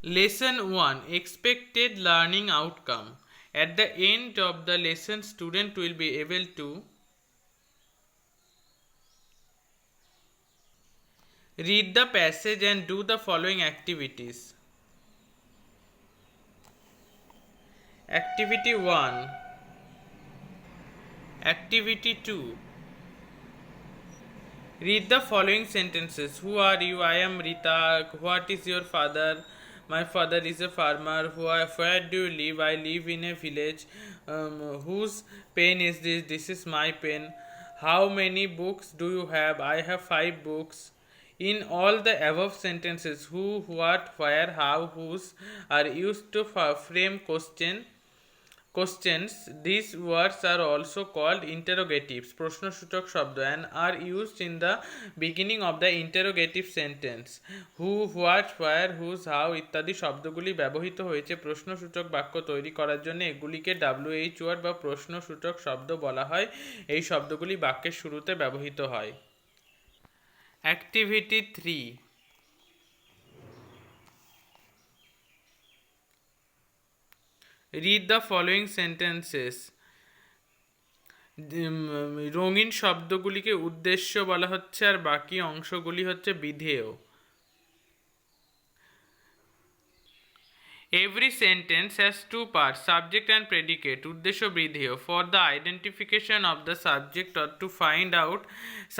Lesson 1, Expected Learning Outcome. At the end of the lesson, student will be able to read the passage and do the following activities. Activity 1. Activity 2. Read the following sentences. Who are you? I am Rita. What is your father? My father is a farmer. Where do you live? I live in a village. Whose pen is this? This is my pen. How many books do you have? I have 5 books. In all the above sentences, who, what, where, how, whose are used to frame questions. These words are also called interrogatives প্রশ্নসূচক শব্দ and are used in the beginning of the interrogative sentence. Who, what, where, whose, how ইত্যাদি শব্দগুলি ব্যবহৃত হয়েছে প্রশ্নসূচক বাক্য তৈরি করার জন্য। এগুলিকে WH ওয়ার্ড বা প্রশ্নসূচক শব্দ বলা হয়। এই শব্দগুলি বাক্যের শুরুতে ব্যবহৃত হয়। Activity 3, read the following sentences. রঙিন শব্দগুলিকে উদ্দেশ্য বলা হচ্ছে আর বাকি অংশগুলি হচ্ছে বিধেয়। Every sentence has 2 parts, subject and predicate. উদ্দেশ্য বিধেয়. For the identification of the subject or to find out,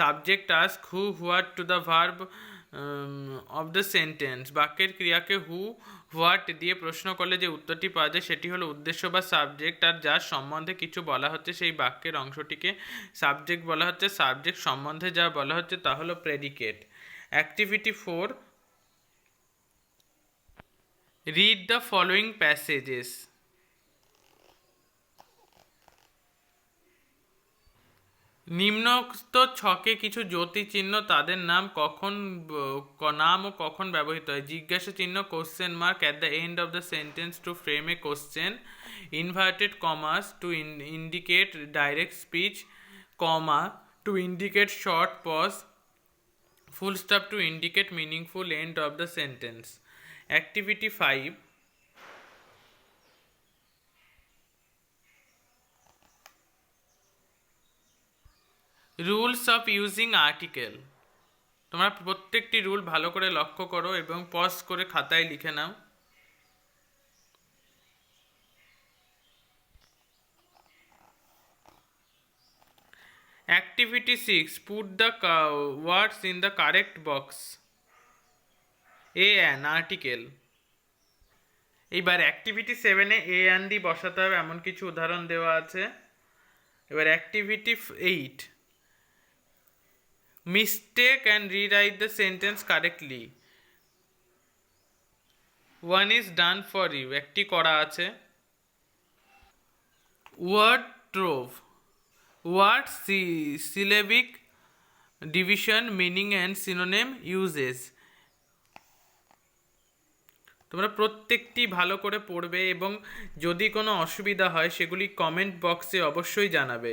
subject ask who, what to the verb of the sentence. বাক্যের ক্রিয়াকে হু, what দিয়ে প্রশ্ন করলে যে উত্তরটি পাওয়া যায় সেটি হলো উদ্দেশ্য বা সাবজেক্ট। আর যার সম্বন্ধে কিছু বলা হচ্ছে সেই বাক্যের অংশটিকে সাবজেক্ট বলা হচ্ছে। সাবজেক্ট সম্বন্ধে যা বলা হচ্ছে তা হলো predicate. Activity 4, read the following passages. নিম্নোক্ত ছকে কিছু জ্যোতি চিহ্ন তাদের নাম ও কখন ব্যবহৃত হয়। জিজ্ঞাসা চিহ্ন question mark at the end of the sentence to frame a question, inverted commas to indicate direct speech, comma to indicate short pause, full stop to indicate meaningful end of the sentence. Activity 5, rules of using article. তোমরা প্রত্যেকটি rule ভালো করে লক্ষ্য করো এবং pause করে খাতায় লিখে নাও। Activity 6, put the words in the correct box. an article. এইবার অ্যাক্টিভিটি 7-এ and দি বসাতে হবে এমন কিছু উদাহরণ দেওয়া আছে। এবার activity 8, mistake and rewrite the sentence correctly. One is done for you, একটি করা আছে। word trove, word syllabic division, meaning and synonym uses. তোমরা প্রত্যেকটি ভালো করে পড়বে এবং যদি কোনো অসুবিধা হয় সেগুলি কমেন্ট বক্সে অবশ্যই জানাবে।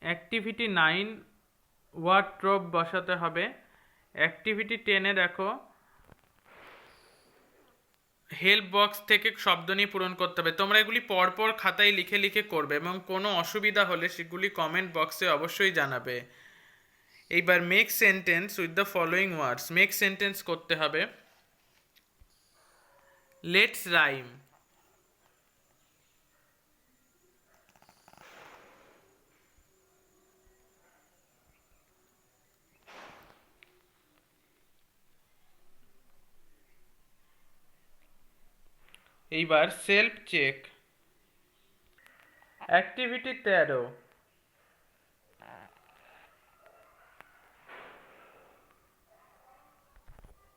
অ্যাক্টিভিটি 9, ওয়ার্ড্রোব বসাতে হবে। অ্যাক্টিভিটি 10-এ দেখো হেল্প বক্স থেকে শব্দ নিয়ে পূরণ করতে হবে। তোমরা এগুলি পরপর খাতায় লিখে লিখে করবে এবং কোনো অসুবিধা হলে সেগুলি কমেন্ট বক্সে অবশ্যই জানাবে। এইবার make sentence with the following words. Make sentence করতে হবে। লেটস রাইম, এইবার সেলফ চেক। অ্যাক্টিভিটি 13,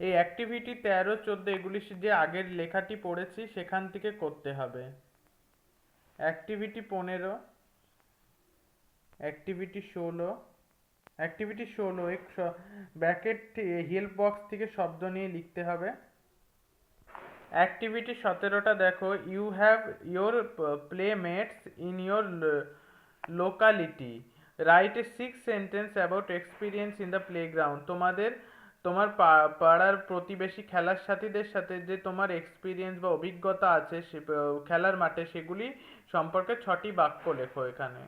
এই অ্যাক্টিভিটি 13, 14 এগুলি যে আগের লেখাটি পড়েছি সেখান থেকে করতে হবে। অ্যাক্টিভিটি 15, অ্যাক্টিভিটি 16, অ্যাক্টিভিটি 16 এক ব্র্যাকেট হেল্প বক্স থেকে শব্দ নিয়ে লিখতে হবে। অ্যাক্টিভিটি 17টা দেখো, you have your playmates in your locality, write a 6 sentence about experience in the playground. তোমাদের তোমার পাড়ার প্রতিবেশী খেলার সাথীদের সাথে যে তোমার এক্সপিরিয়েন্স বা অভিজ্ঞতা আছে সে খেলার মাঠে, সেগুলি সম্পর্কে 6টি বাক্য লেখো এখানে।